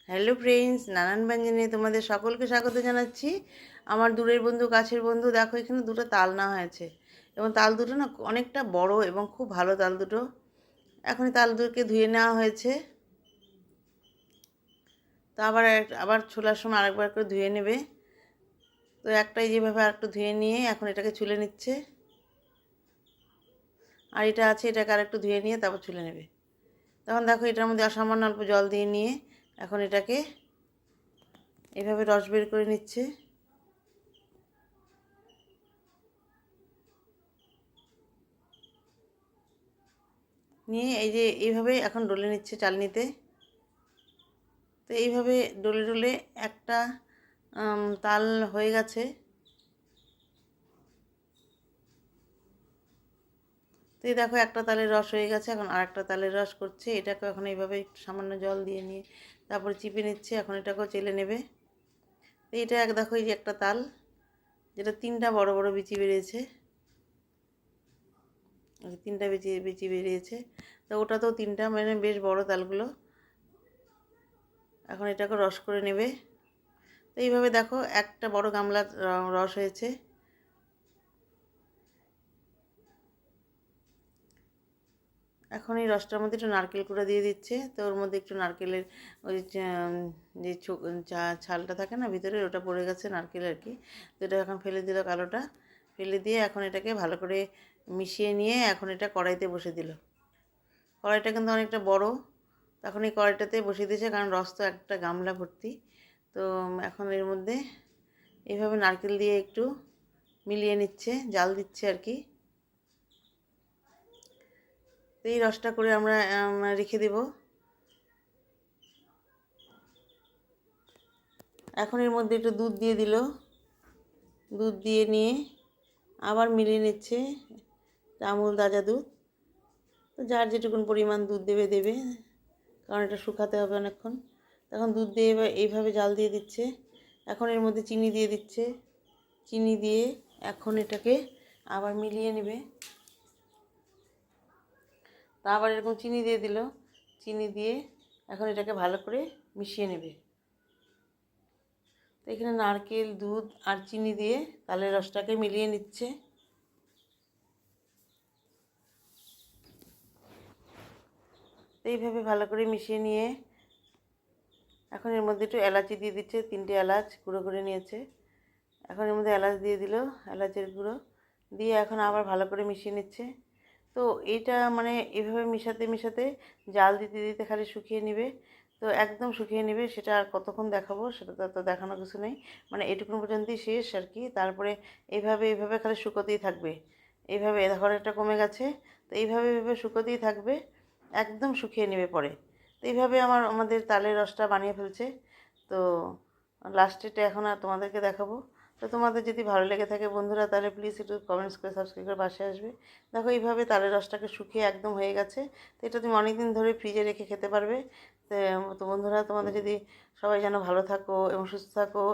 Hello friends, নানান ব্যঞ্জনে তোমাদের সকলকে স্বাগত জানাচ্ছি। আমার দূরের বন্ধু কাছের বন্ধু, দেখো এখানে দুটো তাল না হয়েছে এবং তাল দুটো না অনেকটা বড় এবং খুব ভালো তাল দুটো। এখন এই তাল দুটোকে ধুয়ে নেওয়া হয়েছে। তো আবার ছোলার সময় আরেকবার করে ধুয়ে নেবে। তো একটাই যেভাবে আরেকটু ধুয়ে নিয়ে এখন এটাকে ছুলে নিচ্ছে, আর এটা আছে এটাকে আরেকটু ধুয়ে নিয়ে তারপর ছুলে নেবে। তখন দেখো এটার মধ্যে অসামান্য অল্প জল দিয়ে নিয়ে এখন এটাকে এভাবে রস বের করে নিচ্ছে। নিয়ে এই যে এইভাবে এখন ডলে নিচ্ছে চালনিতে। তো এইভাবে ডলে ডলে একটা তাল হয়ে গেছে। তো এই দেখো একটা তালের রস হয়ে গেছে, এখন আর একটা তালের রস করছে। এটাকে এখন এইভাবে একটু সামান্য জল দিয়ে নিয়ে তারপরে চিপে নিচ্ছে, এখন এটাকেও চেলে নেবে। তো এটা দেখো এই যে একটা তাল, যেটা তিনটা বড় বড় বিচি বেরিয়েছে, তিনটা বিচি বেরিয়েছে। তো ওটাতেও তিনটা, মানে বেশ বড় তালগুলো। এখন এটাকে রস করে নেবে। তো এইভাবে দেখো একটা বড় গামলার রস হয়েছে। এখন এই রসটার মধ্যে একটু নারকেল কুড়া দিয়ে দিচ্ছে। তো ওর মধ্যে একটু নারকেলের ওই যে ছালটা থাকে না ভিতরে, ওটা পড়ে গেছে নারকেল আর কি। তো এটা এখন ফেলে দিল, কালোটা ফেলে দিয়ে এখন এটাকে ভালো করে মিশিয়ে নিয়ে এখন এটা কড়াইতে বসে দিল। কড়াইটা কিন্তু অনেকটা বড়, তখন এই কড়াইটাতে বসিয়ে দিয়েছে, কারণ রস তো একটা গামলা ভর্তি। তো এখন এর মধ্যে এইভাবে নারকেল দিয়ে একটু মিলিয়ে নিচ্ছে, জাল দিচ্ছে আর কি। তো এই রসটা করে আমরা রেখে দেব। এখন এর মধ্যে একটু দুধ দিয়ে দিল, দুধ দিয়ে নিয়ে আবার মিলিয়ে নিচ্ছে, আমুল তাজা দুধ। তো যার যেটুকুন পরিমাণ দুধ দেবে, কারণ এটা শুকাতে হবে অনেকক্ষণ। তখন দুধ দিয়ে এইভাবে জাল দিয়ে দিচ্ছে। এখন এর মধ্যে চিনি দিয়ে দিচ্ছে, চিনি দিয়ে এখন এটাকে আবার মিলিয়ে নেবে। তা আবার এরকম চিনি দিয়ে দিল, চিনি দিয়ে এখন এটাকে ভালো করে মিশিয়ে নেবে। তো এখানে নারকেল, দুধ আর চিনি দিয়ে তালের রসটাকে মিলিয়ে নিচ্ছে। তো এইভাবে ভালো করে মিশিয়ে নিয়ে এখন এর মধ্যে একটু এলাচি দিয়ে দিচ্ছে, 3টে এলাচ গুঁড়ো করে নিয়েছে। এখন এর মধ্যে এলাচ দিয়ে দিল, এলাচের গুঁড়ো দিয়ে এখন আবার ভালো করে মিশিয়ে নিচ্ছে। তো এইটা মানে এভাবে মিশাতে মিশাতে জাল দিতে দিতে খালি শুকিয়ে নেবে। তো একদম শুকিয়ে নেবে, সেটা আর কতক্ষণ দেখাবো, সেটা তো দেখানোর কিছু নেই, মানে এটুকুন পর্যন্তই শেষ আর কি। তারপরে এইভাবে খালি শুকোতেই থাকবে। এইভাবে দেখো একটা কমে গেছে। তো এইভাবে শুকোতেই থাকবে, একদম শুকিয়ে নেবে পরে। তো এইভাবে আমাদের তালের রসটা বানিয়ে ফেলছে। তো লাস্টেটা এখন আর তোমাদেরকে দেখাবো। তো তোমাদের যদি ভালো লেগে থাকে বন্ধুরা, তাহলে প্লিজ একটু কমেন্টস করে সাবস্ক্রাইব করে পাশে আসবে। দেখো এইভাবে তালের রসটাকে শুকিয়ে একদম হয়ে গেছে। তো এটা তুমি অনেক দিন ধরে ফ্রিজে রেখে খেতে পারবে। তো বন্ধুরা, তোমাদের যদি সবাই যেন ভালো থাকো এবং সুস্থ থাকো।